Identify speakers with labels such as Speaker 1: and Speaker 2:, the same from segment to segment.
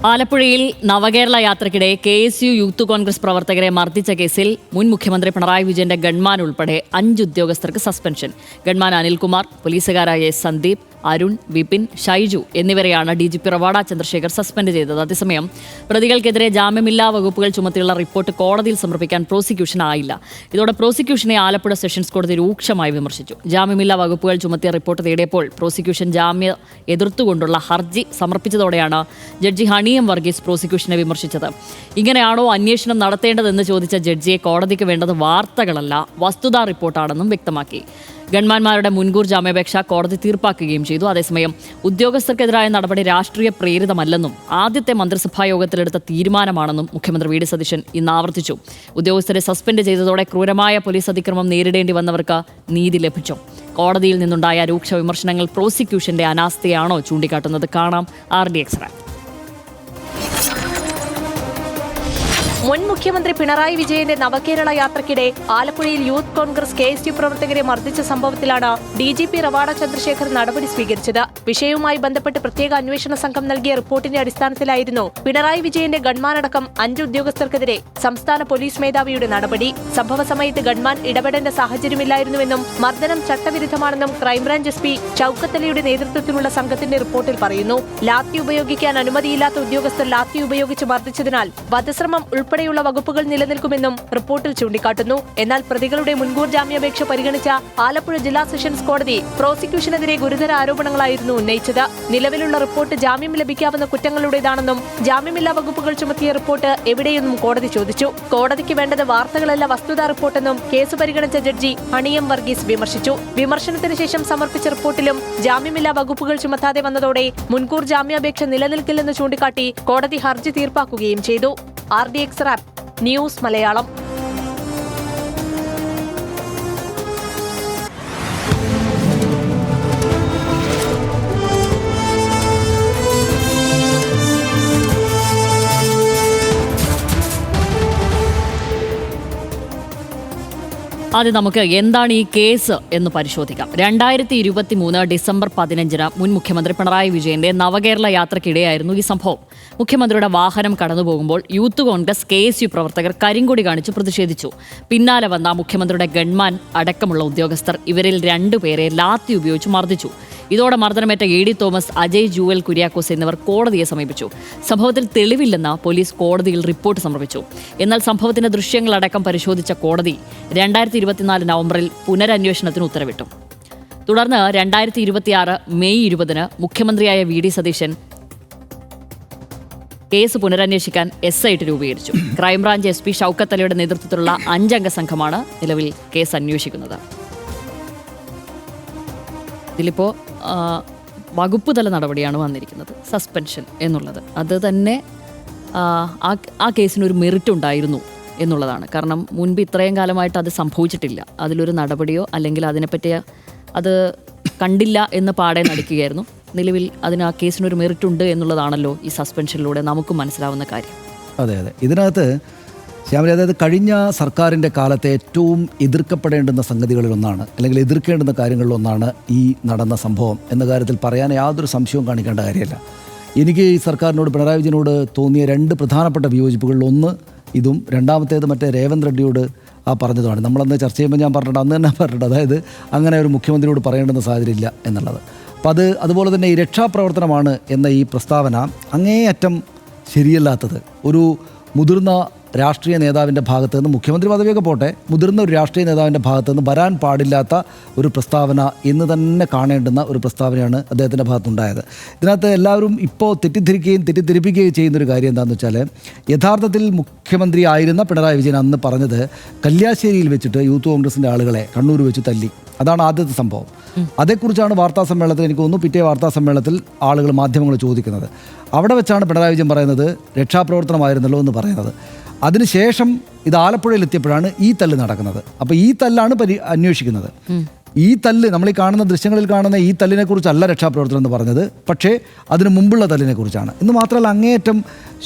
Speaker 1: ആലപ്പുഴയിൽ നവകേരള യാത്രയ്ക്കിടെ KSU youth Congress പ്രവർത്തകരെ മർദ്ദിച്ച കേസിൽ മുൻ മുഖ്യമന്ത്രി പിണറായി വിജയന്റെ ഗൺമാൻ ഉൾപ്പെടെ 5 ഉദ്യോഗസ്ഥർക്ക് സസ്പെൻഷൻ. ഗൺമാൻ അനിൽകുമാർ, പോലീസുകാരായ സന്ദീപ്, അരുൺ, വിപിൻ, ഷൈജു എന്നിവരെയാണ് DGP റവാഡ ചന്ദ്രശേഖർ സസ്പെൻഡ് ചെയ്തത്. അതേസമയം പ്രതികൾക്കെതിരെ ജാമ്യമില്ലാ വകുപ്പുകൾ ചുമത്തിയുള്ള റിപ്പോർട്ട് കോടതിയിൽ സമർപ്പിക്കാൻ പ്രോസിക്യൂഷൻ ആയില്ല. ഇതോടെ പ്രോസിക്യൂഷനെ ആലപ്പുഴ സെഷൻസ് കോടതി രൂക്ഷമായി വിമർശിച്ചു. ജാമ്യമില്ലാ വകുപ്പുകൾ ചുമത്തിയ റിപ്പോർട്ട് തേടിയപ്പോൾ പ്രോസിക്യൂഷൻ ജാമ്യം എതിർത്തുകൊണ്ടുള്ള ഹർജി സമർപ്പിച്ചതോടെയാണ് ജഡ്ജി ഹണിയം വർഗീസ് പ്രോസിക്യൂഷനെ വിമർശിച്ചത്. ഇങ്ങനെയാണോ അന്വേഷണം നടത്തേണ്ടതെന്ന് ചോദിച്ച ജഡ്ജിയെ കോടതിക്ക് വേണ്ടത് വാർത്തകളല്ല, വസ്തുതാ റിപ്പോർട്ടാണെന്നും വ്യക്തമാക്കി. ഗൺമാന്മാരുടെ മുൻകൂർ ജാമ്യാപേക്ഷ കോടതി തീർപ്പാക്കുകയും ചെയ്തു. അതേസമയം ഉദ്യോഗസ്ഥർക്കെതിരായ നടപടി രാഷ്ട്രീയ പ്രേരിതമല്ലെന്നും ആദ്യത്തെ മന്ത്രിസഭാ യോഗത്തിലെടുത്ത തീരുമാനമാണെന്നും മുഖ്യമന്ത്രി വി.ഡി. സതീശൻ ഇന്ന് ആവർത്തിച്ചു. ഉദ്യോഗസ്ഥരെ സസ്പെൻഡ് ചെയ്തതോടെ ക്രൂരമായ പോലീസ് അതിക്രമം നേരിടേണ്ടി വന്നവർക്ക് നീതി ലഭിച്ചു. കോടതിയിൽ നിന്നുണ്ടായ രൂക്ഷ വിമർശനങ്ങൾ പ്രോസിക്യൂഷന്റെ അനാസ്ഥയാണോ ചൂണ്ടിക്കാട്ടുന്നത്? കാണാം RD Extra.
Speaker 2: മുൻ മുഖ്യമന്ത്രി പിണറായി വിജയന്റെ നവകേരള യാത്രയ്ക്കിടെ ആലപ്പുഴയിൽ യൂത്ത് കോൺഗ്രസ് KSU പ്രവർത്തകരെ മർദ്ദിച്ച സംഭവത്തിലാണ് DGP റവാഡ ചന്ദ്രശേഖർ നടപടി സ്വീകരിച്ചത്. വിഷയവുമായി ബന്ധപ്പെട്ട് പ്രത്യേക അന്വേഷണ സംഘം നൽകിയ റിപ്പോർട്ടിന്റെ അടിസ്ഥാനത്തിലായിരുന്നു പിണറായി വിജയന്റെ ഗൺമാനടക്കം 5 ഉദ്യോഗസ്ഥർക്കെതിരെ സംസ്ഥാന പോലീസ് മേധാവിയുടെ നടപടി. സംഭവ സമയത്ത് ഗൺമാൻ ഇടപെടേണ്ട സാഹചര്യമില്ലായിരുന്നുവെന്നും മർദ്ദനം ചട്ടവിരുദ്ധമാണെന്നും ക്രൈംബ്രാഞ്ച് SP ഷൌക്കത്ത് അലിയുടെ നേതൃത്വത്തിലുള്ള സംഘത്തിന്റെ റിപ്പോർട്ടിൽ പറയുന്നു. ലാത്തി ഉപയോഗിക്കാൻ അനുമതിയില്ലാത്ത ഉദ്യോഗസ്ഥർ ലാത്തി ഉപയോഗിച്ച് മർദ്ദിച്ചതിനാൽ വധശ്രമം ഉൾപ്പെടെയുള്ള വകുപ്പുകൾ നിലനിൽക്കുമെന്നും റിപ്പോർട്ടിൽ ചൂണ്ടിക്കാട്ടുന്നു. എന്നാൽ പ്രതികളുടെ മുൻകൂർ ജാമ്യാപേക്ഷ പരിഗണിച്ച ആലപ്പുഴ ജില്ലാ സെഷൻസ് കോടതി പ്രോസിക്യൂഷനെതിരെ ഗുരുതര ആരോപണങ്ങളായിരുന്നു ഉന്നയിച്ചത്. നിലവിലുള്ള റിപ്പോർട്ട് ജാമ്യം ലഭിക്കാവുന്ന കുറ്റങ്ങളുടേതാണെന്നും ജാമ്യമില്ലാ വകുപ്പുകൾ ചുമത്തിയ റിപ്പോർട്ട് എവിടെയെന്നും കോടതി ചോദിച്ചു. കോടതിക്ക് വേണ്ടത് വാർത്തകളല്ല, വസ്തുതാ റിപ്പോർട്ടെന്നും കേസ് പരിഗണിച്ച ജഡ്ജി ഹണിയം വർഗീസ് വിമർശിച്ചു. വിമർശനത്തിന് ശേഷം സമർപ്പിച്ച റിപ്പോർട്ടിലും ജാമ്യമില്ലാ വകുപ്പുകൾ ചുമത്താതെ വന്നതോടെ മുൻകൂർ ജാമ്യാപേക്ഷ നിലനിൽക്കില്ലെന്ന് ചൂണ്ടിക്കാട്ടി കോടതി ഹർജി തീർപ്പാക്കുകയും ചെയ്തു. RD Extra news Malayalam.
Speaker 1: ആദ്യം നമുക്ക് എന്താണ് ഈ കേസ് എന്ന് പരിശോധിക്കാം. 2023 ഡിസംബർ 15 മുൻ മുഖ്യമന്ത്രി പിണറായി വിജയന്റെ നവകേരള യാത്രയ്ക്കിടെയായിരുന്നു ഈ സംഭവം. മുഖ്യമന്ത്രിയുടെ വാഹനം കടന്നുപോകുമ്പോൾ യൂത്ത് കോൺഗ്രസ് KSU പ്രവർത്തകർ കരിങ്കൊടി കാണിച്ച് പ്രതിഷേധിച്ചു. പിന്നാലെ വന്ന മുഖ്യമന്ത്രിയുടെ ഗൺമാൻ അടക്കമുള്ള ഉദ്യോഗസ്ഥർ ഇവരിൽ 2 പേരെ ലാത്തി ഉപയോഗിച്ച് മർദ്ദിച്ചു. ഇതോടെ മർദ്ദനമേറ്റ AD Thomas, Ajay jewel Kuriakose എന്നിവർ കോടതിയെ സമീപിച്ചു. സംഭവത്തിൽ തെളിവില്ലെന്ന് പോലീസ് കോടതിയിൽ റിപ്പോർട്ട് സമർപ്പിച്ചു. എന്നാൽ സംഭവത്തിന്റെ ദൃശ്യങ്ങളടക്കം പരിശോധിച്ച കോടതി 2024 നവംബറിൽ പുനരന്വേഷണത്തിന് ഉത്തരവിട്ടു. തുടർന്ന് 2026 മെയ് 20 മുഖ്യമന്ത്രിയായ V.D. സതീശൻ കേസ് പുനരന്വേഷിക്കാൻ SIT രൂപീകരിച്ചു. ക്രൈംബ്രാഞ്ച് SP ഷൌക്കത്ത് അലിയുടെ നേതൃത്വത്തിലുള്ള 5 അംഗ സംഘമാണ് നിലവിൽ കേസ് അന്വേഷിക്കുന്നത്. ഇതിലിപ്പോൾ വകുപ്പ് തല നടപടിയാണ് വന്നിരിക്കുന്നത്, സസ്പെൻഷൻ എന്നുള്ളത്. അത് തന്നെ ആ കേസിനൊരു മെറിറ്റ് ഉണ്ടായിരുന്നു എന്നുള്ളതാണ്. കാരണം മുൻപ് ഇത്രയും കാലമായിട്ട് അത് സംഭവിച്ചിട്ടില്ല. അതിലൊരു നടപടിയോ അല്ലെങ്കിൽ അതിനെപ്പറ്റിയ അത് കണ്ടില്ല എന്ന് പാടെ നടിക്കുകയായിരുന്നു. നിലവിൽ അതിന് ആ കേസിനൊരു മെറിറ്റ് ഉണ്ട് എന്നുള്ളതാണല്ലോ ഈ സസ്പെൻഷനിലൂടെ നമുക്ക് മനസ്സിലാവുന്ന കാര്യം.
Speaker 3: അതെ, ഇതിനകത്ത് ശ്യാമലി, അതായത് കഴിഞ്ഞ സർക്കാരിൻ്റെ കാലത്തെ ഏറ്റവും എതിർക്കപ്പെടേണ്ടുന്ന സംഗതികളിലൊന്നാണ്, അല്ലെങ്കിൽ എതിർക്കേണ്ടുന്ന കാര്യങ്ങളിലൊന്നാണ് ഈ നടന്ന സംഭവം എന്ന കാര്യത്തിൽ പറയാൻ യാതൊരു സംശയവും കാണിക്കേണ്ട കാര്യമല്ല. എനിക്ക് ഈ സർക്കാരിനോട്, പിണറായി വിജയനോട് തോന്നിയ 2 പ്രധാനപ്പെട്ട വിയോജിപ്പുകളിൽ ഒന്ന് ഇതും, രണ്ടാമത്തേത് മറ്റേ രേവന്ത് റെഡ്ഡിയോട് പറഞ്ഞതുമാണ്. നമ്മളന്ന് ചർച്ച ചെയ്യുമ്പോൾ ഞാൻ പറഞ്ഞിട്ടുണ്ട്, അന്ന് തന്നെ പറഞ്ഞിട്ടുണ്ട്, അതായത് അങ്ങനെ ഒരു മുഖ്യമന്ത്രിയോട് പറയേണ്ടുന്ന സാഹചര്യം ഇല്ല എന്നുള്ളത്. അപ്പോൾ അതുപോലെ തന്നെ ഈ രക്ഷാപ്രവർത്തനമാണ് എന്ന ഈ പ്രസ്താവന അങ്ങേയറ്റം ശരിയല്ലാത്തത്. ഒരു മുതിർന്ന രാഷ്ട്രീയ നേതാവിൻ്റെ ഭാഗത്ത് നിന്ന്, മുഖ്യമന്ത്രി പദവിയൊക്കെ പോട്ടെ, മുതിർന്ന ഒരു രാഷ്ട്രീയ നേതാവിൻ്റെ ഭാഗത്ത് നിന്ന് വരാൻ പാടില്ലാത്ത ഒരു പ്രസ്താവന എന്ന് തന്നെ കാണേണ്ടുന്ന ഒരു പ്രസ്താവനയാണ് അദ്ദേഹത്തിൻ്റെ ഭാഗത്തുണ്ടായത്. ഇതിനകത്ത് എല്ലാവരും ഇപ്പോൾ തെറ്റിദ്ധരിപ്പിക്കുകയും ചെയ്യുന്നൊരു കാര്യം എന്താണെന്ന് വെച്ചാൽ, യഥാർത്ഥത്തിൽ മുഖ്യമന്ത്രി ആയിരുന്ന പിണറായി വിജയൻ അന്ന് പറഞ്ഞത് കല്യാശ്ശേരിയിൽ വെച്ചിട്ട് യൂത്ത് കോൺഗ്രസിൻ്റെ ആളുകളെ കണ്ണൂർ വെച്ച് തല്ലി. അതാണ് ആദ്യത്തെ സംഭവം. അതേക്കുറിച്ചാണ് വാർത്താ സമ്മേളനത്തിൽ, എനിക്ക് തോന്നുന്നു പിറ്റേ വാർത്താ സമ്മേളനത്തിൽ ആളുകൾ, മാധ്യമങ്ങൾ ചോദിക്കുന്നത്. അവിടെ വെച്ചാണ് പിണറായി വിജയൻ പറയുന്നത് രക്ഷാപ്രവർത്തനമായിരുന്നല്ലോ എന്ന് പറയുന്നത്. അതിനുശേഷം ഇത് ആലപ്പുഴയിൽ എത്തിയപ്പോഴാണ് ഈ തല്ല് നടക്കുന്നത്. അപ്പോൾ ഈ തല്ലാണ് അന്വേഷിക്കുന്നത്. ഈ തല്ല്, നമ്മൾ ഈ കാണുന്ന ദൃശ്യങ്ങളിൽ കാണുന്ന ഈ തല്ലിനെ കുറിച്ചല്ല രക്ഷാപ്രവർത്തനം എന്ന് പറഞ്ഞത്, പക്ഷേ അതിന് മുമ്പുള്ള തല്ലിനെ കുറിച്ചാണ്. എന്ന് മാത്രമല്ല, അങ്ങേയറ്റം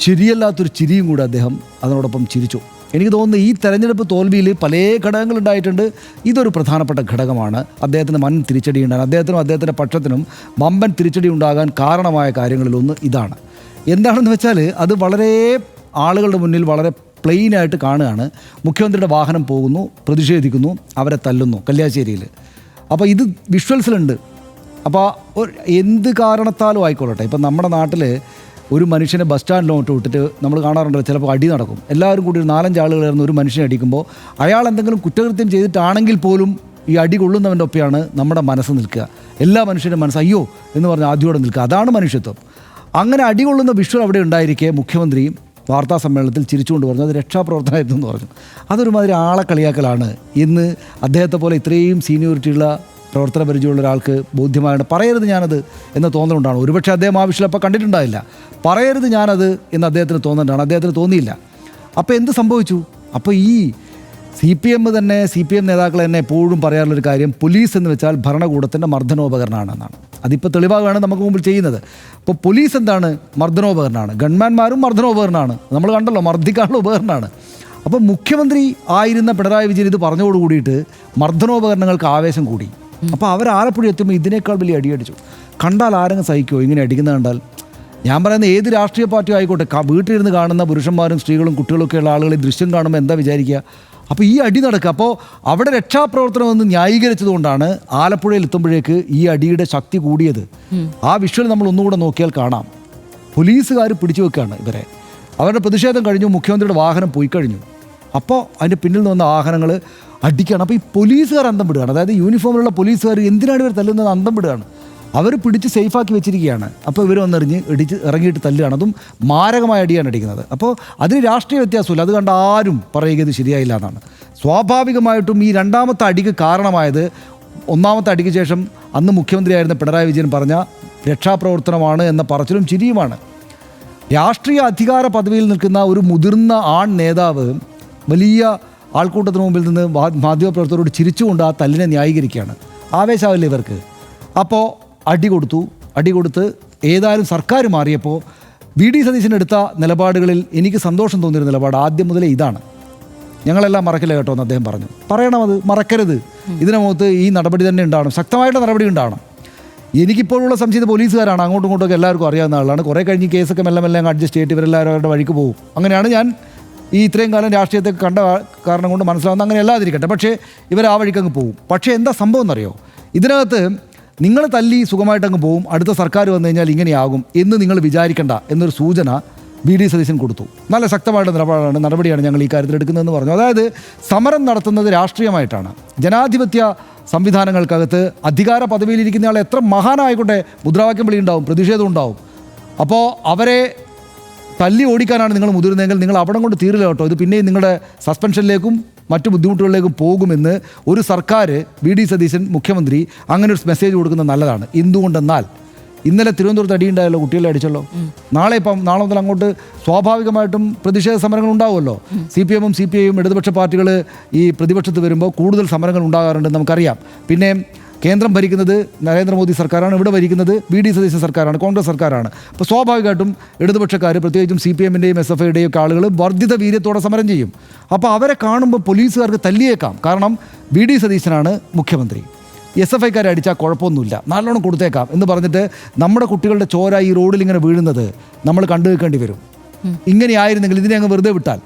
Speaker 3: ശരിയല്ലാത്തൊരു ചിരിയും കൂടെ അദ്ദേഹം അതിനോടൊപ്പം ചിരിച്ചു. എനിക്ക് തോന്നുന്നു ഈ തെരഞ്ഞെടുപ്പ് തോൽവിയിൽ പല ഘടകങ്ങളുണ്ടായിട്ടുണ്ട്. ഇതൊരു പ്രധാനപ്പെട്ട ഘടകമാണ്. അദ്ദേഹത്തിന് വൻ തിരിച്ചടി ഉണ്ടാകാൻ, അദ്ദേഹത്തിനും അദ്ദേഹത്തിൻ്റെ പക്ഷത്തിനും വമ്പൻ തിരിച്ചടി ഉണ്ടാകാൻ കാരണമായ കാര്യങ്ങളിലൊന്ന് ഇതാണ്. എന്താണെന്ന് വെച്ചാൽ അത് വളരെ ആളുകളുടെ മുന്നിൽ വളരെ പ്ലെയിനായിട്ട് കാണുകയാണ്. മുഖ്യമന്ത്രിയുടെ വാഹനം പോകുന്നു, പ്രതിഷേധിക്കുന്നു, അവരെ തല്ലുന്നു കല്യാശ്ശേരിയിൽ. അപ്പോൾ ഇത് വിഷ്വൽസിലുണ്ട്. അപ്പോൾ എന്ത് കാരണത്താലും ആയിക്കോട്ടെ, ഇപ്പം നമ്മുടെ നാട്ടിൽ ഒരു മനുഷ്യനെ ബസ് സ്റ്റാൻഡിലോട്ട് വിട്ടിട്ട് നമ്മൾ കാണാറുണ്ടല്ലോ, ചിലപ്പോൾ അടി നടക്കും. എല്ലാവരും കൂടി 4-5 ആളുകൾ ചേർന്ന് ഒരു മനുഷ്യനെ അടിക്കുമ്പോൾ അയാൾ എന്തെങ്കിലും കുറ്റകൃത്യം ചെയ്തിട്ടാണെങ്കിൽ പോലും ഈ അടി കൊള്ളുന്നവൻ്റെ ഒപ്പമാണ് നമ്മുടെ മനസ്സ് നിൽക്കുക. എല്ലാ മനുഷ്യൻ്റെ മനസ്സ് അയ്യോ എന്ന് പറഞ്ഞ് ആദ്യമോടെ നിൽക്കുക. അതാണ് മനുഷ്യത്വം. അങ്ങനെ അടികൊള്ളുന്ന വിഷ്വൽ അവിടെ ഉണ്ടായിരിക്കെ മുഖ്യമന്ത്രിയും വാർത്താ സമ്മേളനത്തിൽ ചിരിച്ചുകൊണ്ട് പറഞ്ഞു അത് രക്ഷാപ്രവർത്തനമായിരുന്നു എന്ന് പറഞ്ഞു. അതൊരുമാതിരി ആളെ കളിയാക്കലാണ് എന്ന് അദ്ദേഹത്തെ പോലെ ഇത്രയും സീനിയോറിറ്റിയുള്ള പ്രവർത്തന പരിചയമുള്ള ഒരാൾക്ക് ബോധ്യമായാണ്. പറയരുത് ഞാനത് എന്ന തോന്നലുണ്ടാണ്. ഒരുപക്ഷെ അദ്ദേഹം ആ വിഷയം അപ്പോൾ കണ്ടിട്ടുണ്ടാവില്ല. പറയരുത് ഞാനത് എന്ന് അദ്ദേഹത്തിന് തോന്നണ്ടാണ്. അദ്ദേഹത്തിന് തോന്നിയില്ല. അപ്പോൾ എന്ത് സംഭവിച്ചു? അപ്പോൾ ഈ CPM നേതാക്കൾ തന്നെ എപ്പോഴും പറയാറുള്ളൊരു കാര്യം, പോലീസ് എന്ന് വെച്ചാൽ ഭരണകൂടത്തിൻ്റെ മർദ്ദനോപകരണമാണെന്നാണ്. അതിപ്പോൾ തെളിവാണ് നമുക്ക് മുമ്പിൽ ചെയ്യുന്നത്. അപ്പോൾ പോലീസ് എന്താണ്? മർദ്ദനോപകരണമാണ്. ഗവൺമെൻറ്മാരും മർദ്ദനോപകരണമാണ്. നമ്മൾ കണ്ടല്ലോ, മർദ്ദിക്കാനുള്ള ഉപകരണമാണ്. അപ്പോൾ മുഖ്യമന്ത്രി ആയിരുന്ന പിണറായി വിജയൻ ഇത് പറഞ്ഞോട് കൂടിയിട്ട് മർദ്ദനോപകരണങ്ങൾക്ക് ആവേശം കൂടി. അപ്പോൾ അവർ ആലപ്പുഴ എത്തുമ്പോൾ ഇതിനേക്കാൾ വലിയ അടിയടിച്ചു. കണ്ടാൽ ആരെങ്കിലും സഹിക്കുമോ ഇങ്ങനെ അടിക്കുന്നത് കണ്ടാൽ? ഞാൻ പറയുന്നത് ഏത് രാഷ്ട്രീയ പാർട്ടി ആയിക്കോട്ടെ, വീട്ടിലിരുന്ന് കാണുന്ന പുരുഷന്മാരും സ്ത്രീകളും കുട്ടികളൊക്കെയുള്ള ആളുകൾ ഈ ദൃശ്യം കാണുമ്പോൾ എന്താ വിചാരിക്കുക? അപ്പോൾ ഈ അടി നടക്കുക. അപ്പോൾ അവിടെ രക്ഷാപ്രവർത്തനം എന്ന് ന്യായീകരിച്ചതുകൊണ്ടാണ് ആലപ്പുഴയിൽ എത്തുമ്പോഴേക്ക് ഈ അടിയുടെ ശക്തി കൂടിയത്. ആ വിഷ്വൽ നമ്മൾ ഒന്നുകൂടെ നോക്കിയാൽ കാണാം. പോലീസുകാർ പിടിച്ചു വെക്കുകയാണ് ഇവരെ. അവരുടെ പ്രതിഷേധം കഴിഞ്ഞു, മുഖ്യമന്ത്രിയുടെ വാഹനം പോയി കഴിഞ്ഞു. അപ്പോൾ അതിൻ്റെ പിന്നിൽ നിന്ന് വന്ന വാഹനങ്ങൾ അടിക്കുകയാണ്. അപ്പോൾ ഈ പോലീസുകാർ അന്തം വിടുകയാണ്. അതായത് യൂണിഫോമിലുള്ള പോലീസുകാർ എന്തിനാണ് ഇവർ തല്ലുന്നത് അന്തം വിടുകയാണ്. അവർ പിടിച്ച് സേഫാക്കി വെച്ചിരിക്കുകയാണ്. അപ്പോൾ ഇവർ വന്നെറിഞ്ഞ് ഇറങ്ങിയിട്ട് തല്ലുകയാണ്. അതും മാരകമായ അടിയാണ് അടിക്കുന്നത്. അപ്പോൾ അതിന് രാഷ്ട്രീയ വ്യത്യാസമില്ല. അത് കണ്ട് ആരും പറയുക ഇത് ശരിയായില്ല എന്നാണ്. സ്വാഭാവികമായിട്ടും ഈ രണ്ടാമത്തെ അടിക്ക് കാരണമായത്, ഒന്നാമത്തെ അടിക്ക് ശേഷം അന്ന് മുഖ്യമന്ത്രിയായിരുന്ന പിണറായി വിജയൻ പറഞ്ഞ രക്ഷാപ്രവർത്തനമാണ് എന്ന പറച്ചിലും ചിരിയുമാണ്. രാഷ്ട്രീയ അധികാര പദവിയിൽ നിൽക്കുന്ന ഒരു മുതിർന്ന ആൺ നേതാവ് വലിയ ആൾക്കൂട്ടത്തിന് മുമ്പിൽ നിന്ന് മാധ്യമപ്രവർത്തകരോട് ചിരിച്ചുകൊണ്ട് ആ തല്ലിനെ ന്യായീകരിക്കുകയാണ്. ആവേശമാവില്ല ഇവർക്ക്. അപ്പോൾ അടി കൊടുത്ത് ഏതായാലും സർക്കാർ മാറിയപ്പോൾ VD സതീശൻ എടുത്ത നിലപാടുകളിൽ എനിക്ക് സന്തോഷം തോന്നിയൊരു നിലപാട് ആദ്യം മുതലേ ഇതാണ്. ഞങ്ങളെല്ലാം മറക്കില്ല കേട്ടോ എന്ന് അദ്ദേഹം പറഞ്ഞു. പറയണം, അത് മറക്കരുത്. ഇതിന് മുഖത്ത് ഈ നടപടി തന്നെ ഉണ്ടാവണം, ശക്തമായിട്ട് നടപടി ഉണ്ടാവണം. എനിക്കിപ്പോഴുള്ള സംശയം പോലീസുകാരാണ്. അങ്ങോട്ടും ഇങ്ങോട്ടൊക്കെ എല്ലാവർക്കും അറിയാവുന്ന ആളാണ്. കുറേ കഴിഞ്ഞ് കേസൊക്കെ മെല്ലെ അഡ്ജസ്റ്റ് ചെയ്തിട്ട് ഇവരെല്ലാവരും അവരുടെ വഴിക്ക് പോകും. അങ്ങനെയാണ് ഞാൻ ഈ ഇത്രയും കാലം രാഷ്ട്രീയത്തെ കണ്ട കാരണം കൊണ്ട് മനസ്സിലാവുന്ന. അങ്ങനെ അല്ലാതിരിക്കട്ടെ, പക്ഷേ ഇവർ ആ വഴിക്കങ്ങ് പോകും. പക്ഷേ എന്താ സംഭവം എന്നറിയോ? ഇതിനകത്ത് നിങ്ങൾ തല്ലി സുഖമായിട്ടങ്ങ് പോവും, അടുത്ത സർക്കാർ വന്നു കഴിഞ്ഞാൽ ഇങ്ങനെയാകും എന്ന് നിങ്ങൾ വിചാരിക്കേണ്ട എന്നൊരു സൂചന VD സതീശൻ കൊടുത്തു. നല്ല ശക്തമായിട്ടുള്ള നടപടിയാണ് ഞങ്ങൾ ഈ കാര്യത്തിൽ എടുക്കുന്നതെന്ന് പറഞ്ഞു. അതായത് സമരം നടത്തുന്നത് രാഷ്ട്രീയമായിട്ടാണ്. ജനാധിപത്യ സംവിധാനങ്ങൾക്കകത്ത് അധികാര പദവിയിലിരിക്കുന്ന ആൾ എത്ര മഹാനായിക്കോട്ടെ, മുദ്രാവാക്യം വിളി ഉണ്ടാവും, പ്രതിഷേധം ഉണ്ടാവും. അപ്പോൾ അവരെ തല്ലി ഓടിക്കാനാണ് നിങ്ങൾ മുതിർന്നതെങ്കിൽ നിങ്ങൾ അവിടെ കൊണ്ട് തീരില്ല കേട്ടോ. ഇത് പിന്നെയും നിങ്ങളുടെ സസ്പെൻഷനിലേക്കും മറ്റു ബുദ്ധിമുട്ടുകളിലേക്കും പോകുമെന്ന് ഒരു സർക്കാർ, VD സതീശൻ മുഖ്യമന്ത്രി അങ്ങനെ ഒരു മെസ്സേജ് കൊടുക്കുന്നത് നല്ലതാണ്. എന്തുകൊണ്ടെന്നാൽ ഇന്നലെ തിരുവനന്തപുരത്ത് അടിയുണ്ടായല്ലോ, കുട്ടികളെ അടിച്ചല്ലോ. നാളെ മുതൽ അങ്ങോട്ട് സ്വാഭാവികമായിട്ടും പ്രതിഷേധ സമരങ്ങൾ ഉണ്ടാവുമല്ലോ. CPM ഉം CPI ഇടതുപക്ഷ പാർട്ടികൾ ഈ പ്രതിപക്ഷത്ത് വരുമ്പോൾ കൂടുതൽ സമരങ്ങൾ ഉണ്ടാകാറുണ്ടെന്ന് നമുക്കറിയാം. പിന്നെ കേന്ദ്രം ഭരിക്കുന്നത് നരേന്ദ്രമോദി സർക്കാരാണ്, ഇവിടെ ഭരിക്കുന്നത് VD സതീശൻ സർക്കാരാണ്, കോൺഗ്രസ് സർക്കാരാണ്. അപ്പോൾ സ്വാഭാവികമായിട്ടും ഇടതുപക്ഷക്കാർ, പ്രത്യേകിച്ചും CPM SFIയുടെയും ഒക്കെ ആളുകൾ വർദ്ധിത വീര്യത്തോടെ സമരം ചെയ്യും. അപ്പോൾ അവരെ കാണുമ്പോൾ പോലീസുകാർക്ക് തല്ലിയേക്കാം. കാരണം VD സതീശനാണ് മുഖ്യമന്ത്രി. SFIക്കാരെ അടിച്ചാൽ കുഴപ്പമൊന്നുമില്ല, നല്ലോണം കൊടുത്തേക്കാം എന്ന് പറഞ്ഞിട്ട് നമ്മുടെ കുട്ടികളുടെ ചോര ഈ റോഡിൽ ഇങ്ങനെ വീഴുന്നത് നമ്മൾ കണ്ടു നിൽക്കേണ്ടി വരും. ഇങ്ങനെയായിരുന്നെങ്കിൽ ഇതിനെ അങ്ങ് വെറുതെ വിട്ടാൽ.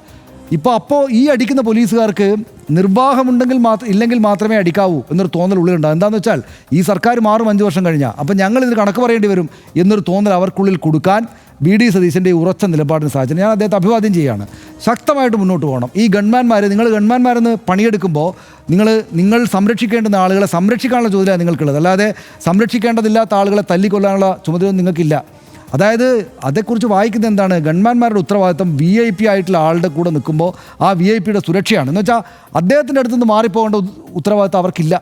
Speaker 3: അപ്പോൾ ഈ അടിക്കുന്ന പോലീസുകാർക്ക് നിർവാഹമുണ്ടെങ്കിൽ ഇല്ലെങ്കിൽ മാത്രമേ അടിക്കാവൂ എന്നൊരു തോന്നൽ ഉള്ളിലുണ്ടാകും. എന്താണെന്ന് വെച്ചാൽ ഈ സർക്കാർ മാറും 5 വർഷം കഴിഞ്ഞാൽ, അപ്പം ഞങ്ങൾ ഇതിന് കണക്ക് പറയേണ്ടി വരും എന്നൊരു തോന്നൽ അവർക്കുള്ളിൽ കൊടുക്കാൻ VD സതീശൻ്റെ ഉറച്ച നിലപാടിന് സാധിച്ചു. ഞാൻ അദ്ദേഹത്തെ അഭിവാദ്യം ചെയ്യുകയാണ്. ശക്തമായിട്ട് മുന്നോട്ട് പോകണം. ഈ നിങ്ങൾ ഗവൺമെൻമാരെന്ന് പണിയെടുക്കുമ്പോൾ നിങ്ങൾ സംരക്ഷിക്കേണ്ടുന്ന ആളുകളെ സംരക്ഷിക്കാനുള്ള ചുമതല നിങ്ങൾക്കുള്ളത്, അല്ലാതെ സംരക്ഷിക്കേണ്ടതില്ലാത്ത ആളുകളെ തല്ലിക്കൊല്ലാനുള്ള ചുമതല നിങ്ങൾക്കില്ല. അതായത് അതേക്കുറിച്ച് വായിക്കുന്നത് എന്താണ്? ഗവൺമെൻമാരുടെ ഉത്തരവാദിത്തം VIP ആയിട്ടുള്ള ആളുടെ കൂടെ നിൽക്കുമ്പോൾ ആ VIPയുടെ സുരക്ഷയാണ്. എന്ന് വെച്ചാൽ അദ്ദേഹത്തിൻ്റെ അടുത്തുനിന്ന് മാറിപ്പോകേണ്ട ഉത്തരവാദിത്തം അവർക്കില്ല.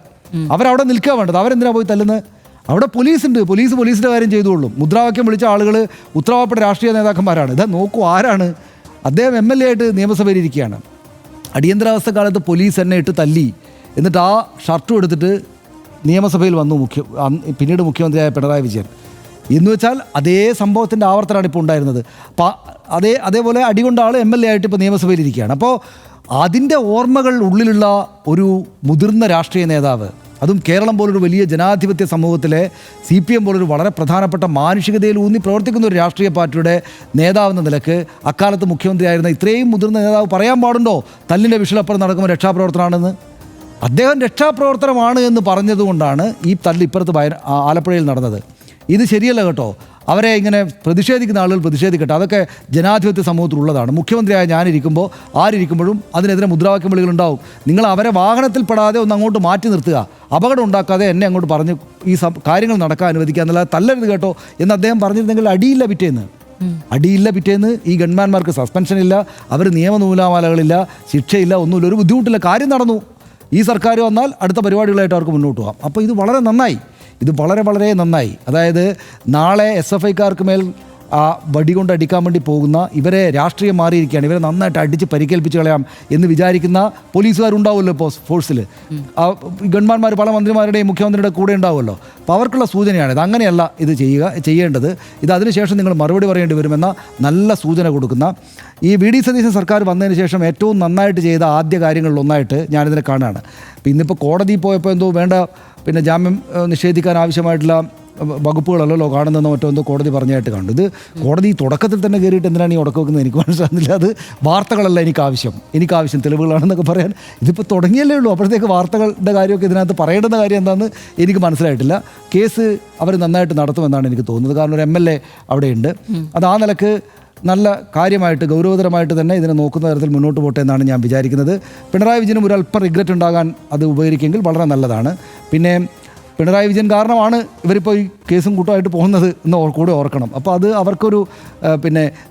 Speaker 3: അവരവിടെ നിൽക്കുക വേണ്ടത്. അവരെന്തിനാണ് പോയി തല്ലുന്നത്? അവിടെ പോലീസുണ്ട്, പോലീസിൻ്റെ കാര്യം ചെയ്തുകൊള്ളും. മുദ്രാവാക്യം വിളിച്ച ആളുകൾ ഉത്തരവാദപ്പെട്ട രാഷ്ട്രീയ നേതാക്കന്മാരാണ്. ഇതാ നോക്കൂ, ആരാണ് അദ്ദേഹം? MLA ആയിട്ട് നിയമസഭയിൽ ഇരിക്കുകയാണ്. അടിയന്തരാവസ്ഥ കാലത്ത് പോലീസ് എന്നെ ഇട്ട് തല്ലി, എന്നിട്ട് ആ ഷർട്ടും എടുത്തിട്ട് നിയമസഭയിൽ വന്നു പിന്നീട് മുഖ്യമന്ത്രിയായ പിണറായി വിജയൻ. എന്ന് വെച്ചാൽ അതേ സംഭവത്തിൻ്റെ ആവർത്തനമാണ് ഇപ്പോൾ ഉണ്ടായിരുന്നത്. അതേപോലെ അടികൊണ്ട ആൾ MLA ആയിട്ട് ഇപ്പോൾ നിയമസഭയിൽ ഇരിക്കുകയാണ്. അപ്പോൾ അതിൻ്റെ ഓർമ്മകൾ ഉള്ളിലുള്ള ഒരു മുതിർന്ന രാഷ്ട്രീയ നേതാവ്, അതും കേരളം പോലൊരു വലിയ ജനാധിപത്യ സമൂഹത്തിലെ CPM പോലൊരു വളരെ പ്രധാനപ്പെട്ട മാനുഷികതയിൽ ഊന്നി പ്രവർത്തിക്കുന്ന ഒരു രാഷ്ട്രീയ പാർട്ടിയുടെ നേതാവെന്ന നിലക്ക് അക്കാലത്ത് മുഖ്യമന്ത്രിയായിരുന്ന ഇത്രയും മുതിർന്ന നേതാവ് പറയാൻ പാടുണ്ടോ തല്ലിൻ്റെ വിഷലപ്പുറം നടക്കുമ്പോൾ രക്ഷാപ്രവർത്തനമാണെന്ന്? അദ്ദേഹം രക്ഷാപ്രവർത്തനമാണ് എന്ന് പറഞ്ഞതുകൊണ്ടാണ് ഈ തല്ല് ഇപ്പുറത്ത് ആലപ്പുഴയിൽ നടന്നത്. ഇത് ശരിയല്ല കേട്ടോ. അവരെ ഇങ്ങനെ പ്രതിഷേധിക്കുന്ന ആളുകൾ പ്രതിഷേധിക്കട്ടെ, അതൊക്കെ ജനാധിപത്യ സമൂഹത്തിലുള്ളതാണ്. മുഖ്യമന്ത്രിയായ ഞാനിരിക്കുമ്പോൾ ആരിയ്ക്കുമ്പോഴും അതിനെതിരെ മുദ്രാവാക്യം വിളികളുണ്ടാവും. നിങ്ങൾ അവരെ വാഹനത്തിൽപ്പെടാതെ ഒന്ന് അങ്ങോട്ട് മാറ്റി നിർത്തുക, അപകടം ഉണ്ടാക്കാതെ എന്നെ അങ്ങോട്ട് പറഞ്ഞ് ഈ കാര്യങ്ങൾ നടക്കാൻ അനുവദിക്കുക എന്നല്ലാതെ തല്ലരുത് കേട്ടോ എന്ന് അദ്ദേഹം പറഞ്ഞിരുന്നെങ്കിൽ അടിയില്ല പിറ്റേന്ന് ഈ ഗൺമാന്മാർക്ക് സസ്പെൻഷൻ ഇല്ല, അവർ നിയമനൂലാമാലകളില്ല, ശിക്ഷയില്ല, ഒന്നുമില്ല, ഒരു ബുദ്ധിമുട്ടില്ല, കാര്യം നടന്നു. ഈ സർക്കാർ വന്നാൽ അടുത്ത പരിപാടികളായിട്ട് അവർക്ക് മുന്നോട്ട് പോകാം. അപ്പോൾ ഇത് വളരെ നന്നായി, ഇത് വളരെ നന്നായി. അതായത് നാളെ SFIക്കാർക്ക് മേൽ വടി കൊണ്ട് അടിക്കാൻ വേണ്ടി പോകുന്ന ഇവരെ രാഷ്ട്രീയം മാറിയിരിക്കുകയാണ്, ഇവരെ നന്നായിട്ട് അടിച്ച് പരിക്കേൽപ്പിച്ച് കളയാം എന്ന് വിചാരിക്കുന്ന പോലീസുകാരുണ്ടാവുമല്ലോ ഇപ്പോൾ ഫോഴ്സിൽ. ഗവൺമെന്റ്മാർ പല മന്ത്രിമാരുടെയും മുഖ്യമന്ത്രിയുടെ കൂടെ ഉണ്ടാവുമല്ലോ. അപ്പോൾ അവർക്കുള്ള സൂചനയാണിത്. അങ്ങനെയല്ല ഇത് ചെയ്യേണ്ടത്, ഇത് അതിനുശേഷം നിങ്ങൾ മറുപടി പറയേണ്ടി വരുമെന്ന നല്ല സൂചന കൊടുക്കുന്ന ഈ VD സതീശൻ സർക്കാർ വന്നതിന് ശേഷം ഏറ്റവും നന്നായിട്ട് ചെയ്ത ആദ്യ കാര്യങ്ങളിലൊന്നായിട്ട് ഞാനിതിനെ കാണുകയാണ്. അപ്പോൾ ഇന്നിപ്പോൾ കോടതിയിൽ പോയപ്പോൾ എന്തോ വേണ്ട ജാമ്യം നിഷേധിക്കാൻ ആവശ്യമായിട്ടുള്ള വകുപ്പുകളല്ലോ കാണുന്നതെന്നോ മറ്റോ എന്തോ കോടതി പറഞ്ഞായിട്ട് കണ്ടു. ഇത് കോടതി തുടക്കത്തിൽ തന്നെ കയറിയിട്ട് എന്തിനാണ് ഈ ഉടക്കം വെക്കുന്നത് എനിക്ക് മനസ്സിലാകുന്നില്ല. അത് വാർത്തകളല്ല എനിക്കാവശ്യം തെളിവുകളാണെന്നൊക്കെ പറയാൻ ഇതിപ്പോൾ തുടങ്ങിയല്ലേ ഉള്ളൂ. അപ്പോഴത്തേക്ക് വാർത്തകളുടെ കാര്യമൊക്കെ ഇതിനകത്ത് പറയേണ്ടുന്ന കാര്യം എന്താണെന്ന് എനിക്ക് മനസ്സിലായിട്ടില്ല. കേസ് അവർ നന്നായിട്ട് നടത്തുമെന്നാണ് എനിക്ക് തോന്നുന്നത്. കാരണം ഒരു MLA അവിടെയുണ്ട്. അത് ആ നിലക്ക് നല്ല കാര്യമായിട്ട് ഗൗരവതരമായിട്ട് തന്നെ ഇതിനെ നോക്കുന്ന തരത്തിൽ മുന്നോട്ട് പോട്ടെ എന്നാണ് ഞാൻ വിചാരിക്കുന്നത്. പിണറായി വിജയനും ഒരു അല്പം റിഗ്രറ്റ് ഉണ്ടാകാൻ അത് ഉപകരിക്കുമെങ്കിൽ വളരെ നല്ലതാണ്. പിന്നെ പിണറായി വിജയൻ കാരണമാണ് ഇവരിപ്പോൾ ഈ കേസും കൂട്ടമായിട്ട് പോകുന്നത് എന്ന് കൂടെ ഓർക്കണം. അപ്പോൾ അത് അവർക്കൊരു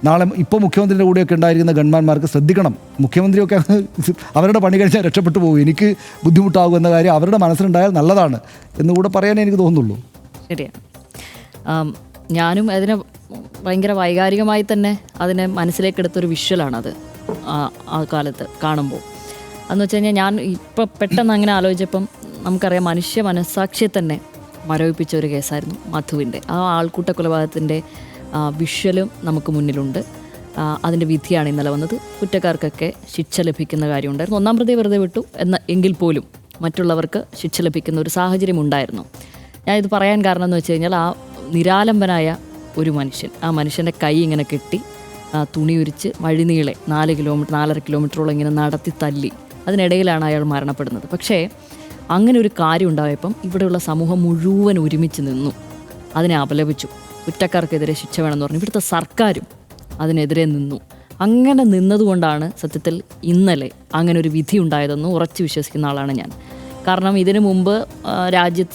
Speaker 3: നാളെ ഇപ്പോൾ മുഖ്യമന്ത്രിയുടെ കൂടെയൊക്കെ ഉണ്ടായിരിക്കുന്ന ഗൺമാന്മാർക്ക് ശ്രദ്ധിക്കണം. മുഖ്യമന്ത്രിയൊക്കെ അവരുടെ പണി കഴിച്ചാൽ രക്ഷപ്പെട്ടു പോകും, എനിക്ക് ബുദ്ധിമുട്ടാകും എന്ന കാര്യം അവരുടെ മനസ്സിലുണ്ടായാൽ നല്ലതാണ് എന്നുകൂടെ പറയാനേ എനിക്ക് തോന്നുന്നുള്ളൂ.
Speaker 1: ശരിയാണ്. ഞാനും അതിനെ ഭയങ്കര വൈകാരികമായി തന്നെ അതിനെ മനസ്സിലേക്കെടുത്തൊരു വിഷ്വലാണത് ആ കാലത്ത് കാണുമ്പോൾ. എന്ന് വെച്ച് കഴിഞ്ഞാൽ ഞാൻ ഇപ്പോൾ പെട്ടെന്ന് അങ്ങനെ ആലോചിച്ചപ്പം നമുക്കറിയാം മനുഷ്യ മനസ്സാക്ഷിയെ തന്നെ മരവിപ്പിച്ച ഒരു കേസായിരുന്നു മധുവിൻ്റെ. ആ ആൾക്കൂട്ട കൊലപാതകത്തിൻ്റെ വിഷ്വലും നമുക്ക് മുന്നിലുണ്ട്. അതിൻ്റെ വിധിയാണ് ഇന്നലെ വന്നത്. കുറ്റക്കാർക്കൊക്കെ ശിക്ഷ ലഭിക്കുന്ന കാര്യമുണ്ടായിരുന്നു. 1-ാം പ്രതി വെറുതെ വിട്ടു എങ്കിൽ പോലും മറ്റുള്ളവർക്ക് ശിക്ഷ ലഭിക്കുന്ന ഒരു സാഹചര്യം ഉണ്ടായിരുന്നു. ഞാനിത് പറയാൻ കാരണം എന്ന് വെച്ച് കഴിഞ്ഞാൽ ആ നിരാലംബനായ ഒരു മനുഷ്യൻ, ആ മനുഷ്യൻ്റെ കൈ ഇങ്ങനെ കെട്ടി തുണി ഉരിച്ച് വഴിനീളെ 4-4.5 കിലോമീറ്ററോളം ഇങ്ങനെ നടത്തി തല്ലി, അതിനിടയിലാണ് അയാൾ മരണപ്പെടുന്നത്. പക്ഷേ അങ്ങനെ ഒരു കാര്യം ഉണ്ടായപ്പം ഇവിടെയുള്ള സമൂഹം മുഴുവൻ ഒരുമിച്ച് നിന്നു, അതിനെ അപലപിച്ചു. കുറ്റക്കാർക്കെതിരെ ശിക്ഷ വേണമെന്ന് പറഞ്ഞു ഇവിടുത്തെ സർക്കാരും അതിനെതിരെ നിന്നു. അങ്ങനെ നിന്നതുകൊണ്ടാണ് സത്യത്തിൽ ഇന്നലെ അങ്ങനെ ഒരു വിധി ഉണ്ടായതെന്ന് ഉറച്ചു വിശ്വസിക്കുന്ന ആളാണ് ഞാൻ. കാരണം ഇതിനു മുമ്പ്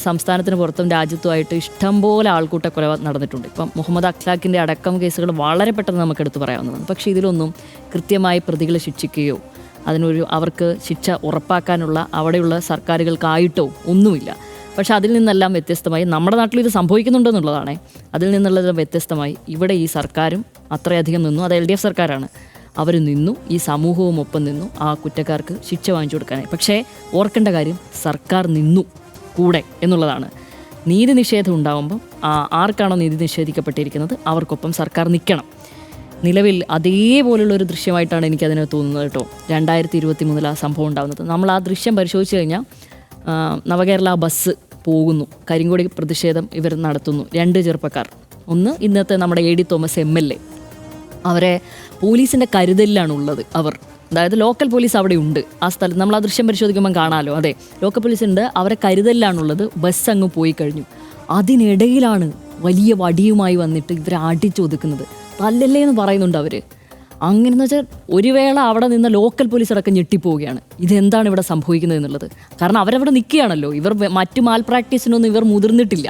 Speaker 1: സംസ്ഥാനത്തിന് പുറത്തും രാജ്യത്തുമായിട്ട് ഇഷ്ടംപോലെ ആൾക്കൂട്ട കൊല നടന്നിട്ടുണ്ട്. ഇപ്പം മുഹമ്മദ് അഖ്ലാഖിൻ്റെ അടക്കം കേസുകൾ വളരെ പെട്ടെന്ന് നമുക്ക് എടുത്തു പറയാവുന്നതാണ്. പക്ഷേ ഇതിലൊന്നും കൃത്യമായി പ്രതികളെ ശിക്ഷിക്കുകയോ അവർക്ക് ശിക്ഷ ഉറപ്പാക്കാനുള്ള അവിടെയുള്ള സർക്കാരുകൾക്കായിട്ടോ ഒന്നുമില്ല. പക്ഷെ അതിൽ നിന്നെല്ലാം വ്യത്യസ്തമായി നമ്മുടെ നാട്ടിൽ ഇത് സംഭവിക്കുന്നുണ്ടെന്നുള്ളതാണ്. അതിൽ നിന്നുള്ളത് വ്യത്യസ്തമായി ഇവിടെ ഈ സർക്കാരും അത്രയധികം നിന്നു. അത് LDF സർക്കാരാണ്. അവർ നിന്നു, ഈ സമൂഹവും ഒപ്പം നിന്നു ആ കുറ്റക്കാർക്ക് ശിക്ഷ വാങ്ങിച്ചു കൊടുക്കാനായി. പക്ഷേ ഓർക്കേണ്ട കാര്യം സർക്കാർ നിന്നു കൂടെ എന്നുള്ളതാണ്. നീതി നിഷേധം ഉണ്ടാകുമ്പം ആർക്കാണോ നീതി നിഷേധിക്കപ്പെട്ടിരിക്കുന്നത് അവർക്കൊപ്പം സർക്കാർ നിൽക്കണം. നിലവിൽ അതേപോലുള്ളൊരു ദൃശ്യമായിട്ടാണ് എനിക്കതിനെ തോന്നുന്നത് കേട്ടോ. 2023 ആ സംഭവം ഉണ്ടാകുന്നത്. നമ്മൾ ആ ദൃശ്യം പരിശോധിച്ച് കഴിഞ്ഞാൽ നവകേരള ബസ് പോകുന്നു, കരിങ്കോടി പ്രതിഷേധം ഇവർ നടത്തുന്നു. 2 ചെറുപ്പക്കാർ, ഒന്ന് ഇന്നത്തെ നമ്മുടെ AD തോമസ് MLA, അവരെ പോലീസിൻ്റെ കരുതലിലാണുള്ളത്. അതായത് ലോക്കൽ പോലീസ് അവിടെ ഉണ്ട് ആ സ്ഥലത്ത്. നമ്മൾ ആ ദൃശ്യം പരിശോധിക്കുമ്പോൾ കാണാമല്ലോ. അതെ, ലോക്കൽ പോലീസ് ഉണ്ട്, അവരെ കരുതലിലാണുള്ളത്. ബസ് അങ്ങ് പോയി കഴിഞ്ഞു. അതിനിടയിലാണ് വലിയ വടിയുമായി വന്നിട്ട് ഇവരെ അടിച്ചൊതുക്കുന്നത്. തല്ലല്ലേ എന്ന് പറയുന്നുണ്ട് അവർ. അങ്ങനെയെന്ന് വെച്ചാൽ ഒരു വേള അവിടെ നിന്ന് ലോക്കൽ പോലീസ് അടക്കം ഞെട്ടിപ്പോവുകയാണ്, ഇതെന്താണ് ഇവിടെ സംഭവിക്കുന്നത് എന്നുള്ളത്. കാരണം അവരവിടെ നിൽക്കുകയാണല്ലോ. ഇവർ മറ്റു മാൽ പ്രാക്ടീസിനൊന്നും ഇവർ മുതിർന്നിട്ടില്ല.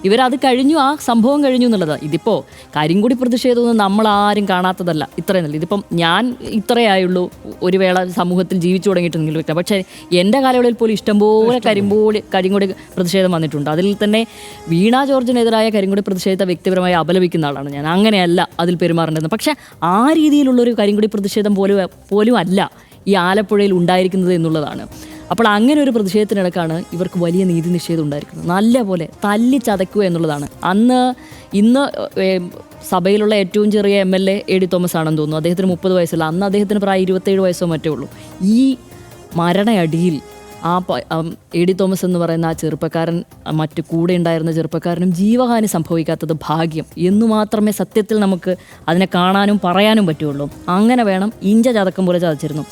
Speaker 1: ഇവരത് കഴിഞ്ഞു, ആ സംഭവം കഴിഞ്ഞു എന്നുള്ളതാണ്. ഇതിപ്പോൾ കരിങ്കുടി പ്രതിഷേധമൊന്നും നമ്മളാരും കാണാത്തതല്ല, ഇത്രയും നല്ല. ഇതിപ്പം ഞാൻ ഇത്രയായുള്ളൂ ഒരു വേള സമൂഹത്തിൽ ജീവിച്ചു തുടങ്ങിയിട്ടെങ്കിൽ വ്യക്തം. പക്ഷേ എൻ്റെ കാലയളവിൽ പോലും ഇഷ്ടംപോലെ കരിങ്കുടി പ്രതിഷേധം വന്നിട്ടുണ്ട്. അതിൽ തന്നെ വീണ ജോർജിനെതിരായ കരിങ്കുടി പ്രതിഷേധത്തെ വ്യക്തിപരമായി അപലപിക്കുന്ന ആളാണ് ഞാൻ. അങ്ങനെയല്ല അതിൽ പെരുമാറേണ്ടത്. പക്ഷേ ആ രീതിയിലുള്ളൊരു കരിങ്കുടി പ്രതിഷേധം പോലും അല്ല ഈ ആലപ്പുഴയിൽ ഉണ്ടായിരിക്കുന്നത് എന്നുള്ളതാണ്. അപ്പോൾ അങ്ങനെ ഒരു പ്രതിഷേധത്തിനിടക്കാണ് ഇവർക്ക് വലിയ നീതി നിഷേധം ഉണ്ടായിരിക്കുന്നത്. നല്ല പോലെ തല്ലി ചതയ്ക്കുക എന്നുള്ളതാണ്. ഇന്ന് സഭയിലുള്ള ഏറ്റവും ചെറിയ MLA AD തോമസ് ആണെന്ന് തോന്നുന്നു. അദ്ദേഹത്തിന് 30 വയസ്സുള്ള, അന്ന് അദ്ദേഹത്തിന് പ്രായം 27 വയസ്സോ മറ്റേ ഉള്ളൂ. ഈ മരണയടിയിൽ എ ഡി തോമസ് എന്ന് പറയുന്ന ആ ചെറുപ്പക്കാരൻ മറ്റു കൂടെ ഉണ്ടായിരുന്ന ചെറുപ്പക്കാരനും ജീവഹാനി സംഭവിക്കാത്തത് ഭാഗ്യം എന്നു മാത്രമേ സത്യത്തിൽ നമുക്ക് അതിനെ കാണാനും പറയാനും പറ്റുള്ളൂ. അങ്ങനെ വേണം, ഇഞ്ച ചതക്കം പോലെ ചതച്ചിരുന്നു.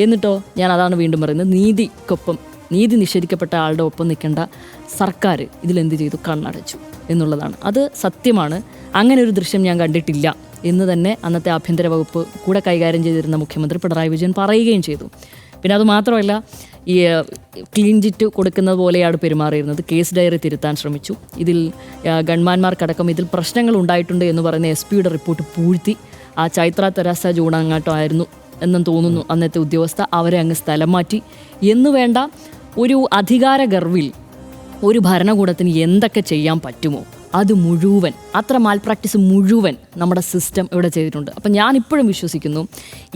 Speaker 1: എന്നിട്ടോ ഞാൻ അതാണ് വീണ്ടും പറയുന്നത്, നീതി നിഷേധിക്കപ്പെട്ട ആളുടെ ഒപ്പം നിൽക്കേണ്ട സർക്കാർ ഇതിലെന്ത് ചെയ്തു? കണ്ണടച്ചു എന്നുള്ളതാണ്. അത് സത്യമാണ്. അങ്ങനെ ഒരു ദൃശ്യം ഞാൻ കണ്ടിട്ടില്ല എന്ന് തന്നെ അന്നത്തെ ആഭ്യന്തര വകുപ്പ് കൂടെ കൈകാര്യം ചെയ്തിരുന്ന മുഖ്യമന്ത്രി പിണറായി വിജയൻ പറയുകയും ചെയ്തു. പിന്നെ അതുമാത്രമല്ല, ഈ ക്ലീൻ ചിറ്റ് കൊടുക്കുന്നത് പോലെയാണ് പെരുമാറിയിരുന്നത്. കേസ് ഡയറി തിരുത്താൻ ശ്രമിച്ചു. ഇതിൽ ഗൺമാന്മാർക്കടക്കം ഇതിൽ പ്രശ്നങ്ങൾ ഉണ്ടായിട്ടുണ്ട് എന്ന് പറയുന്ന SP റിപ്പോർട്ട് പൂഴ്ത്തി ആ ചൈത്ര തെരേസ ജൂണങ്ങാട്ടോ ആയിരുന്നു എന്നും തോന്നുന്നു അന്നത്തെ ഉദ്യോഗസ്ഥ, അവരെ അങ്ങ് സ്ഥലം മാറ്റി എന്നു വേണ്ട ഒരു അധികാര ഗർവിൽ ഒരു ഭരണകൂടത്തിന് എന്തൊക്കെ ചെയ്യാൻ പറ്റുമോ അത് മുഴുവൻ, അത്ര മാൽ പ്രാക്ടീസ് മുഴുവൻ നമ്മുടെ സിസ്റ്റം ഇവിടെ ചെയ്തിട്ടുണ്ട്. അപ്പം ഞാനിപ്പോഴും വിശ്വസിക്കുന്നു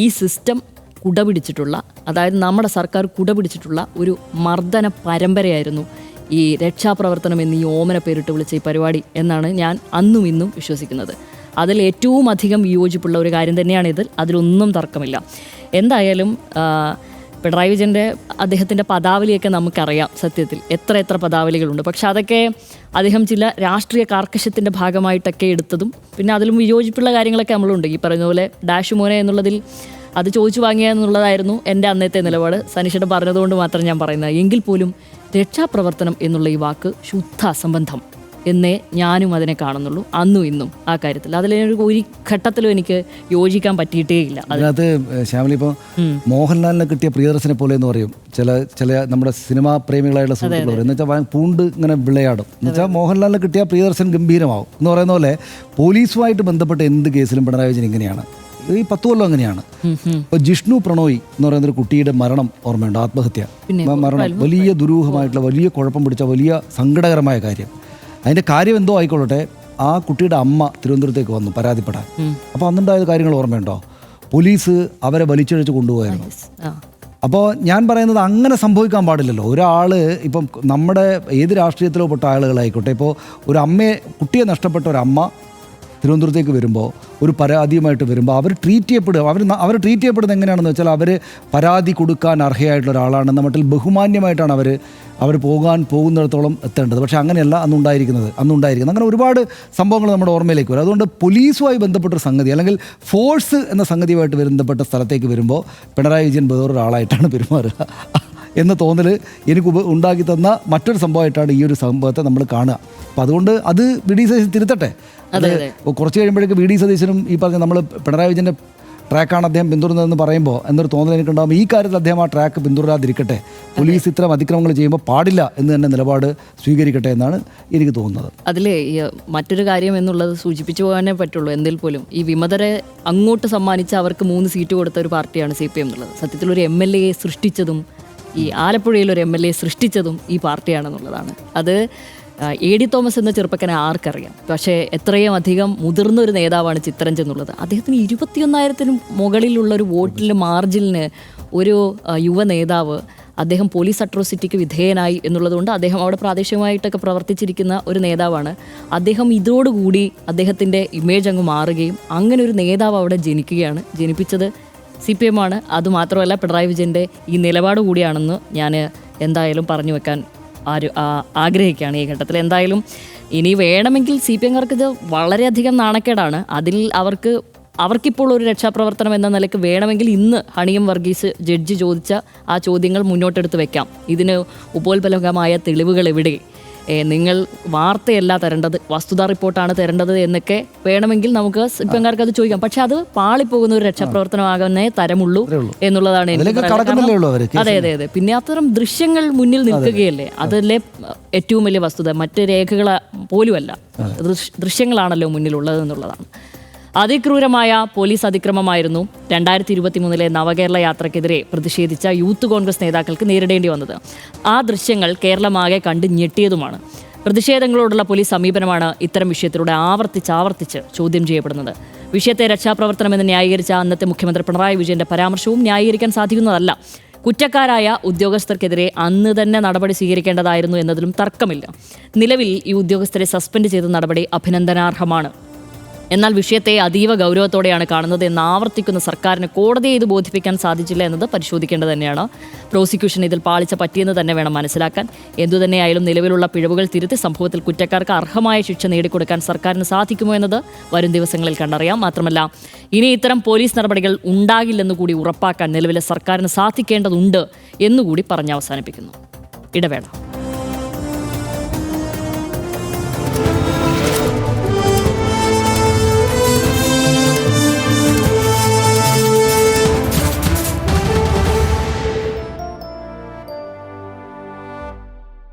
Speaker 1: ഈ സിസ്റ്റം കുടപിടിച്ചിട്ടുള്ള, അതായത് നമ്മുടെ സർക്കാർ കുടപിടിച്ചിട്ടുള്ള ഒരു മർദ്ദന പരമ്പരയായിരുന്നു ഈ രക്ഷാപ്രവർത്തനം എന്ന് ഈ ഓമന പേരിട്ട് വിളിച്ച ഈ പരിപാടി എന്നാണ് ഞാൻ അന്നും ഇന്നും വിശ്വസിക്കുന്നത്. അതിൽ ഏറ്റവും അധികം വിയോജിപ്പുള്ള ഒരു കാര്യം തന്നെയാണിത്, അതിലൊന്നും തർക്കമില്ല. എന്തായാലും പിണറായി വിജയൻ്റെ അദ്ദേഹത്തിൻ്റെ പദാവലിയൊക്കെ നമുക്കറിയാം. സത്യത്തിൽ എത്ര പദാവലികളുണ്ട്. പക്ഷെ അതൊക്കെ അദ്ദേഹം ചില രാഷ്ട്രീയ കാർക്കശ്യത്തിൻ്റെ ഭാഗമായിട്ടൊക്കെ എടുത്തതും പിന്നെ അതിലും വിയോജിപ്പുള്ള കാര്യങ്ങളൊക്കെ നമ്മളുണ്ട്. ഈ പറയുന്ന പോലെ ഡാഷ് മോനെ എന്നുള്ളതിൽ അത് ചോദിച്ചു വാങ്ങിയ എന്നുള്ളതായിരുന്നു എൻ്റെ അന്നത്തെ നിലപാട്. സനീഷയുടെ പറഞ്ഞതുകൊണ്ട് മാത്രം ഞാൻ പറയുന്നത്. എങ്കിൽ പോലും രക്ഷാപ്രവർത്തനം എന്നുള്ള ഈ വാക്ക് ശുദ്ധ അസംബന്ധം എന്നേ ഞാനും അതിനെ കാണുന്നുള്ളൂ, അന്നും ഇന്നും ആ കാര്യത്തിൽ. അതിലൊരു ഘട്ടത്തിലും എനിക്ക് യോജിക്കാൻ പറ്റിയിട്ടേയില്ല.
Speaker 3: അതിനകത്ത് ശ്യാമിലി, ഇപ്പോൾ മോഹൻലാലിനെ കിട്ടിയ പ്രിയദർശനെ പോലെ എന്ന് പറയും ചില നമ്മുടെ സിനിമാ പ്രേമികളായുള്ള സുഹൃത്തുക്കൾ. എന്ന് വെച്ചാൽ പൂണ്ട് ഇങ്ങനെ വിളയാടും. എന്ന് വെച്ചാൽ മോഹൻലാലിനെ കിട്ടിയ പ്രിയദർശൻ ഗംഭീരമാവും എന്ന് പറയുന്ന പോലെ പോലീസുമായിട്ട് ബന്ധപ്പെട്ട എന്ത് കേസിലും പിണറായി വിജയൻ ഇങ്ങനെയാണ്. ഈ 10 കൊല്ലം അങ്ങനെയാണ്. ഇപ്പോൾ ജിഷ്ണു പ്രണോയ് എന്ന് പറയുന്ന ഒരു കുട്ടിയുടെ മരണം ഓർമ്മയുണ്ട്, ആത്മഹത്യ മരണം. വലിയ ദുരൂഹമായിട്ടുള്ള, വലിയ കുഴപ്പം പിടിച്ച, വലിയ സങ്കടകരമായ കാര്യം. അതിൻ്റെ കാര്യം എന്തോ ആയിക്കൊള്ളട്ടെ, ആ കുട്ടിയുടെ അമ്മ തിരുവനന്തപുരത്തേക്ക് വന്നു പരാതിപ്പെടാൻ. അപ്പോൾ അന്നുണ്ടായ കാര്യങ്ങൾ ഓർമ്മയുണ്ടോ? പോലീസ് അവരെ വലിച്ചിഴച്ച് കൊണ്ടുപോയായിരുന്നു. അപ്പോൾ ഞാൻ പറയുന്നത് അങ്ങനെ സംഭവിക്കാൻ പാടില്ലല്ലോ. ഒരാൾ ഇപ്പം നമ്മുടെ ഏത് രാഷ്ട്രീയത്തിലോ പെട്ട ആളുകളായിക്കോട്ടെ, ഇപ്പോൾ ഒരു കുട്ടിയെ നഷ്ടപ്പെട്ട ഒരു അമ്മ തിരുവനന്തപുരത്തേക്ക് വരുമ്പോൾ, ഒരു പരാതിയുമായിട്ട് വരുമ്പോൾ അവർ ട്രീറ്റ് ചെയ്യപ്പെടുന്നത് എങ്ങനെയാണെന്ന് വെച്ചാൽ അവർ പരാതി കൊടുക്കാൻ അർഹയായിട്ടുള്ള ഒരാളാണെന്ന മട്ടിൽ ബഹുമാന്യമായിട്ടാണ് അവർ പോകുന്നിടത്തോളം എത്തേണ്ടത്. പക്ഷേ അങ്ങനെയല്ല അന്നുണ്ടായിരിക്കുന്നത്. അങ്ങനെ ഒരുപാട് സംഭവങ്ങൾ നമ്മുടെ ഓർമ്മയിലേക്ക് വരും. അതുകൊണ്ട് പോലീസുമായി ബന്ധപ്പെട്ടൊരു സംഗതി അല്ലെങ്കിൽ ഫോഴ്സ് എന്ന സംഗതിയുമായിട്ട് ബന്ധപ്പെട്ട സ്ഥലത്തേക്ക് വരുമ്പോൾ പിണറായി വിജയൻ വേറൊരാളായിട്ടാണ് പെരുമാറുക എന്ന തോന്നൽ എനിക്ക് ഉണ്ടാക്കി തന്ന മറ്റൊരു സംഭവമായിട്ടാണ് ഈ ഒരു സംഭവത്തെ നമ്മൾ കാണുക. അപ്പോൾ അതുകൊണ്ട് അത് VD സതീശൻ തിരുത്തട്ടെ. അത് കുറച്ച് കഴിയുമ്പോഴേക്ക് VD സതീശനും ഈ പറഞ്ഞ നമ്മൾ പിണറായി വിജയൻ്റെ ട്രാക്കാണ് അദ്ദേഹം പിന്തുടരുന്നതെന്ന് പറയുമ്പോൾ എന്നൊരു തോന്നൽ എനിക്കുണ്ടാകും. ഈ കാര്യത്തിൽ അദ്ദേഹം ആ ട്രാക്ക് പിന്തുടരാതിരിക്കട്ടെ. പോലീസ് ഇത്തരം അതിക്രമങ്ങൾ ചെയ്യുമ്പോൾ പാടില്ല എന്ന് തന്നെ നിലപാട് സ്വീകരിക്കട്ടെ എന്നാണ് എനിക്ക് തോന്നുന്നത്.
Speaker 1: അതിലെ മറ്റൊരു കാര്യം എന്നുള്ളത് സൂചിപ്പിച്ചു പോകാനേ പറ്റുള്ളൂ. എന്തിൽ പോലും ഈ വിമതരെ അങ്ങോട്ട് സമ്മാനിച്ച് അവർക്ക് 3 സീറ്റ് കൊടുത്ത ഒരു പാർട്ടിയാണ് CPM എന്നുള്ളത്. സത്യത്തിൽ ഒരു MLA സൃഷ്ടിച്ചതും, ഈ ആലപ്പുഴയിൽ ഒരു MLA സൃഷ്ടിച്ചതും ഈ പാർട്ടിയാണെന്നുള്ളതാണ്. അത് AD തോമസ് എന്ന ചെറുപ്പക്കാരനെ ആർക്കറിയാം. പക്ഷേ എത്രയും അധികം മുതിർന്ന ഒരു നേതാവാണ് ചിത്തരഞ്ജൻ എന്നുള്ളത്. അദ്ദേഹത്തിന് 21,000-ന് മുകളിലുള്ള ഒരു വോട്ടിൽ മാർജിനിന് ഒരു യുവ നേതാവ്, അദ്ദേഹം പോലീസ് അട്രോസിറ്റിക്ക് വിധേയനായി എന്നുള്ളതുകൊണ്ട് അദ്ദേഹം അവിടെ പ്രാദേശികമായിട്ടൊക്കെ പ്രവർത്തിച്ചിരിക്കുന്ന ഒരു നേതാവാണ്. അദ്ദേഹം ഇതോടുകൂടി അദ്ദേഹത്തിൻ്റെ ഇമേജ് അങ്ങ് മാറുകയും അങ്ങനെ ഒരു നേതാവ് അവിടെ ജനിപ്പിച്ചത് CPM ആണ്. അതുമാത്രമല്ല പിണറായി വിജയൻ്റെ ഈ നിലപാട് കൂടിയാണെന്ന് ഞാൻ എന്തായാലും പറഞ്ഞു വെക്കാൻ ആഗ്രഹിക്കുകയാണ് ഈ ഘട്ടത്തിൽ. എന്തായാലും ഇനി വേണമെങ്കിൽ CPM-കാർക്ക് ഇത് വളരെയധികം നാണക്കേടാണ്. അതിൽ അവർക്കിപ്പോൾ ഒരു രക്ഷാപ്രവർത്തനം എന്ന നിലയ്ക്ക് വേണമെങ്കിൽ ഇന്ന് ഹണിയം വർഗീസ് ജഡ്ജി ചോദിച്ച ആ ചോദ്യങ്ങൾ മുന്നോട്ടെടുത്ത് വെക്കാം. ഇതിന് ഉപോത്ബലകമായ തെളിവുകൾ എവിടെ? നിങ്ങൾ വാർത്തയല്ല തരേണ്ടത്, വസ്തുതാ റിപ്പോർട്ടാണ് തരേണ്ടത് എന്നൊക്കെ വേണമെങ്കിൽ നമുക്ക് CPM-കാർക്ക് അത് ചോദിക്കാം. പക്ഷെ അത് പാളിപ്പോകുന്ന ഒരു രക്ഷാപ്രവർത്തനമാകുന്നേ തരമുള്ളൂ എന്നുള്ളതാണ് എനിക്ക്. അതെ. പിന്നെ അത്തരം ദൃശ്യങ്ങൾ മുന്നിൽ നിൽക്കുകയല്ലേ, അതല്ലേ ഏറ്റവും വലിയ വസ്തുത. മറ്റ് രേഖകൾ പോലുമല്ല, ദൃശ്യങ്ങളാണല്ലോ മുന്നിലുള്ളത് എന്നുള്ളതാണ്. അതിക്രൂരമായ പോലീസ് അതിക്രമമായിരുന്നു 2023 നവകേരള യാത്രയ്ക്കെതിരെ പ്രതിഷേധിച്ച യൂത്ത് കോൺഗ്രസ് നേതാക്കൾക്ക് നേരിടേണ്ടി വന്നത്. ആ ദൃശ്യങ്ങൾ കേരളമാകെ കണ്ട് ഞെട്ടിയതുമാണ്. പ്രതിഷേധങ്ങളോടുള്ള പോലീസ് സമീപനമാണ് ഇത്തരം വിഷയത്തിലൂടെ ആവർത്തിച്ച് ചോദ്യം ചെയ്യപ്പെടുന്നത്. വിഷയത്തെ രക്ഷാപ്രവർത്തനമെന്ന് ന്യായീകരിച്ച അന്നത്തെ മുഖ്യമന്ത്രി പിണറായി വിജയന്റെ പരാമർശവും ന്യായീകരിക്കാൻ സാധിക്കുന്നതല്ല. കുറ്റക്കാരായ ഉദ്യോഗസ്ഥർക്കെതിരെ അന്ന് തന്നെ നടപടി സ്വീകരിക്കേണ്ടതായിരുന്നു എന്നതിലും തർക്കമില്ല. നിലവിൽ ഈ ഉദ്യോഗസ്ഥരെ സസ്പെൻഡ് ചെയ്ത നടപടി അഭിനന്ദനാർഹമാണ്. എന്നാൽ വിഷയത്തെ അതീവ ഗൗരവത്തോടെയാണ് കാണുന്നത് എന്ന് ആവർത്തിക്കുന്ന സർക്കാരിന് കോടതിയെ ഇത് ബോധിപ്പിക്കാൻ സാധിച്ചില്ല എന്നത് പരിശോധിക്കേണ്ടത് തന്നെയാണ്. പ്രോസിക്യൂഷൻ ഇതിൽ പാളിച്ച പറ്റിയെന്ന് തന്നെ വേണം മനസ്സിലാക്കാൻ. എന്തുതന്നെയായാലും നിലവിലുള്ള പിഴവുകൾ തിരുത്തി സംഭവത്തിൽ കുറ്റക്കാർക്ക് അർഹമായ ശിക്ഷ നേടിക്കൊടുക്കാൻ സർക്കാരിന് സാധിക്കുമോ എന്നത് വരും ദിവസങ്ങളിൽ കണ്ടറിയാം. മാത്രമല്ല, ഇനി ഇത്തരം പോലീസ് നടപടികൾ ഉണ്ടാകില്ലെന്ന് കൂടി ഉറപ്പാക്കാൻ നിലവിലെ സർക്കാരിന് സാധിക്കേണ്ടതുണ്ട് എന്നുകൂടി പറഞ്ഞ് അവസാനിപ്പിക്കുന്നു. ഇടവേള.